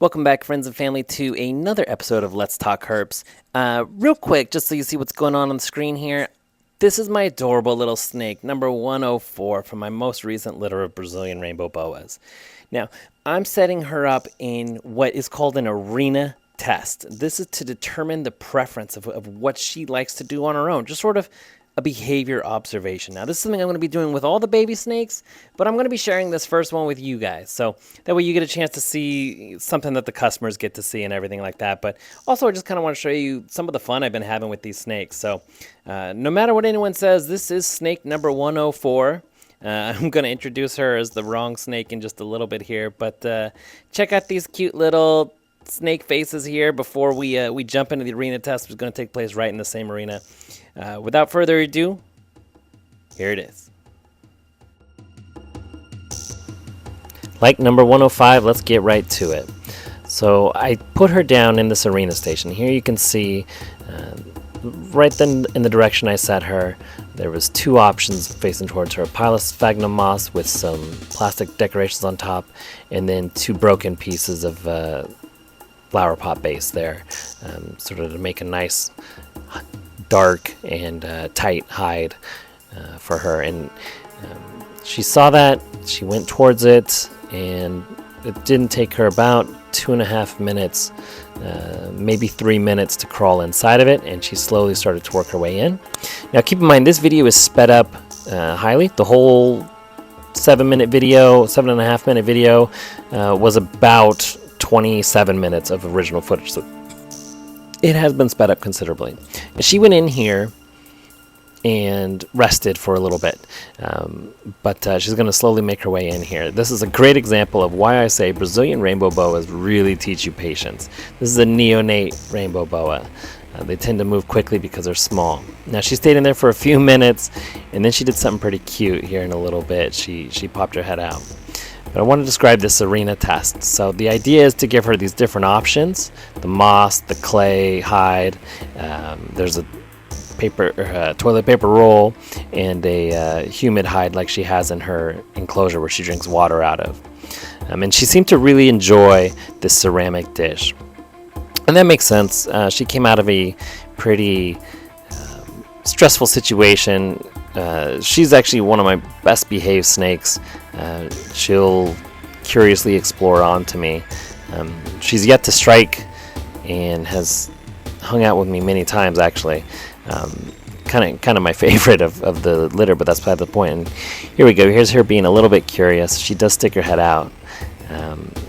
Welcome back, friends and family, to another episode of Let's Talk Herps. Real quick, just so you see what's going on the screen here, this is my adorable little snake, number 104, from my most recent litter of Brazilian rainbow boas. Now, I'm setting her up in what is called an arena test. This is to determine the preference of what she likes to do on her own, just sort of a behavior observation. Now, this is something I'm going to be doing with all the baby snakes, but I'm going to be sharing this first one with you guys. So that way you get a chance to see something that the customers get to see and everything like that. But also, I just kind of want to show you some of the fun I've been having with these snakes. So no matter what anyone says, this is snake number 104. I'm going to introduce her as the wrong snake in just a little bit here. But check out these cute little snake faces here before we jump into the arena test, which is going to take place right in the same arena. Without further ado, here it is. Like number 105, let's get right to it. So I put her down in this arena station. Here you can see right then in the direction I set her, there was two options facing towards her. A pile of sphagnum moss with some plastic decorations on top, and then two broken pieces of flower pot base there, sort of to make a nice dark and tight hide for her. And she saw that, she went towards it, and it didn't take her about 2.5 minutes, maybe 3 minutes to crawl inside of it, and she slowly started to work her way in. Now keep in mind, this video is sped up highly. The whole 7-minute video, 7.5-minute video was about 27 minutes of original footage, so it has been sped up considerably. She went in here and rested for a little bit, but she's going to slowly make her way in here. This is a great example of why I say Brazilian rainbow boas really teach you patience. This is a neonate rainbow boa. They tend to move quickly because they're small. Now she stayed in there for a few minutes, and then she did something pretty cute here in a little bit. She popped her head out. But I want to describe this arena test. So the idea is to give her these different options: the moss, the clay hide, there's a toilet paper roll, and a humid hide like she has in her enclosure where she drinks water out of. And she seemed to really enjoy this ceramic dish. And that makes sense. She came out of a pretty stressful situation. She's actually one of my best behaved snakes. She'll curiously explore onto me. She's yet to strike and has hung out with me many times, actually. Kind of my favorite of the litter, but that's beside the point. And here we go. Here's her being a little bit curious. She does stick her head out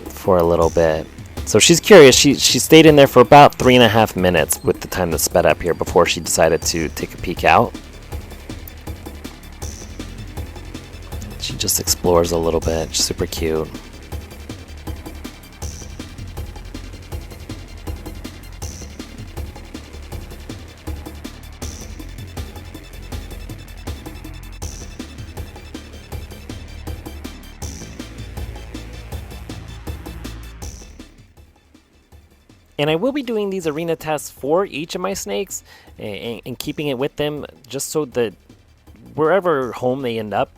for a little bit. So she's curious. She stayed in there for about 3.5 minutes with the time that's sped up here before she decided to take a peek out. She just explores a little bit. She's super cute. And I will be doing these arena tests for each of my snakes and keeping it with them, just so that wherever home they end up,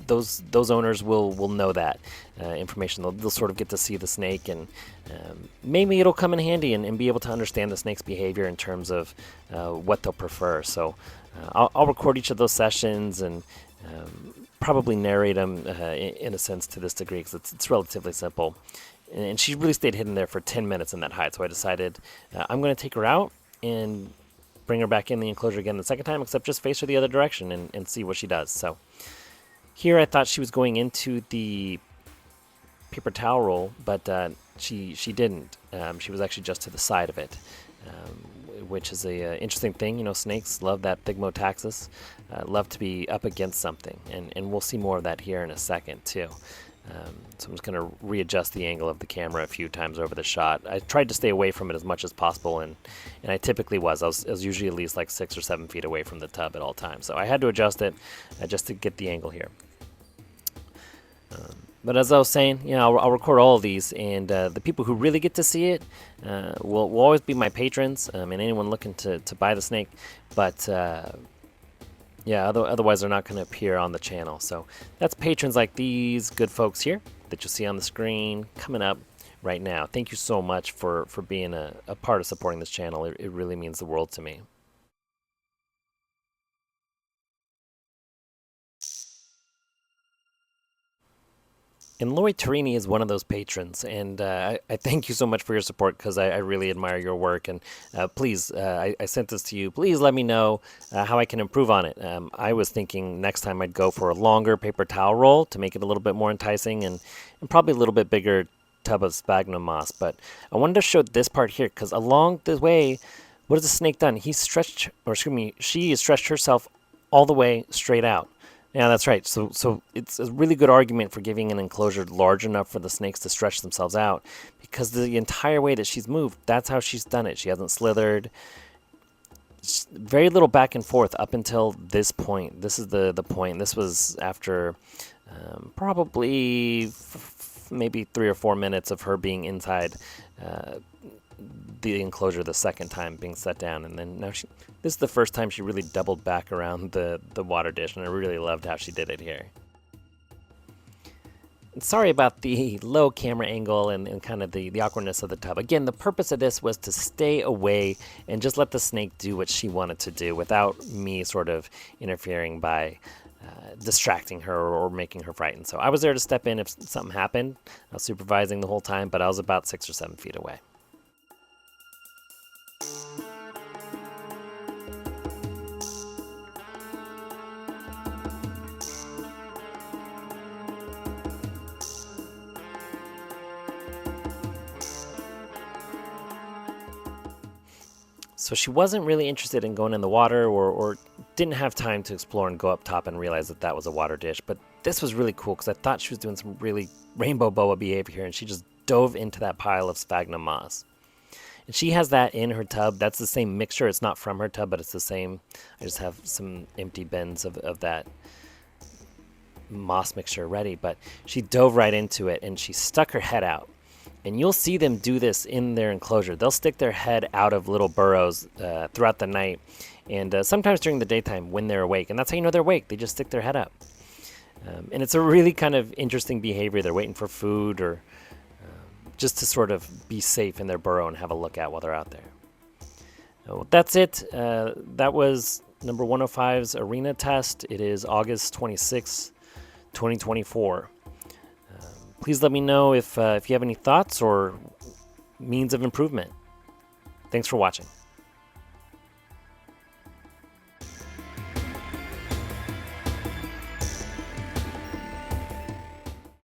those owners will know that information. They'll sort of get to see the snake, and maybe it'll come in handy and be able to understand the snake's behavior in terms of what they'll prefer. So I'll record each of those sessions and probably narrate them in a sense to this degree, because it's relatively simple. And she really stayed hidden there for 10 minutes in that hide, so I decided I'm going to take her out and bring her back in the enclosure again the second time, except just face her the other direction and see what she does. So here I thought she was going into the paper towel roll, but she didn't. She was actually just to the side of it, which is a interesting thing. You know, snakes love that thigmotaxis, love to be up against something, and we'll see more of that here in a second too. So I'm just going to readjust the angle of the camera a few times over the shot. I tried to stay away from it as much as possible, and I typically was. I was usually at least like 6 or 7 feet away from the tub at all times. So I had to adjust it just to get the angle here. But as I was saying, you know, I'll record all of these, and the people who really get to see it will always be my patrons and anyone looking to buy the snake. But yeah, otherwise they're not going to appear on the channel. So that's patrons like these good folks here that you'll see on the screen coming up right now. Thank you so much for being a part of supporting this channel. It really means the world to me. And Lori Torrini is one of those patrons, and I thank you so much for your support because I really admire your work. And please, I sent this to you. Please let me know how I can improve on it. I was thinking next time I'd go for a longer paper towel roll to make it a little bit more enticing, and probably a little bit bigger tub of sphagnum moss. But I wanted to show this part here because along the way, what has the snake done? He stretched, or excuse me, she has stretched herself all the way straight out. Yeah, that's right. So it's a really good argument for giving an enclosure large enough for the snakes to stretch themselves out, because the entire way that she's moved, that's how she's done it. She hasn't slithered. Very little back and forth up until this point. This is the point. This was after probably maybe 3 or 4 minutes of her being inside the enclosure the second time being set down, and then now this is the first time she really doubled back around the water dish, and I really loved how she did it here. And sorry about the low camera angle and kind of the awkwardness of the tub. Again, the purpose of this was to stay away and just let the snake do what she wanted to do without me sort of interfering by distracting her or making her frightened. So I was there to step in if something happened. I was supervising the whole time, but I was about 6 or 7 feet away. So she wasn't really interested in going in the water or didn't have time to explore and go up top and realize that that was a water dish. But this was really cool because I thought she was doing some really rainbow boa behavior here, and she just dove into that pile of sphagnum moss. And she has that in her tub. That's the same mixture. It's not from her tub, but it's the same. I just have some empty bins of that moss mixture ready. But she dove right into it, and she stuck her head out. And you'll see them do this in their enclosure. They'll stick their head out of little burrows throughout the night, and sometimes during the daytime when they're awake. And that's how you know they're awake. They just stick their head up. And it's a really kind of interesting behavior. They're waiting for food or just to sort of be safe in their burrow and have a look at while they're out there. So that's it. That was number 105's arena test. It is August 26, 2024. Please let me know if you have any thoughts or means of improvement. Thanks for watching.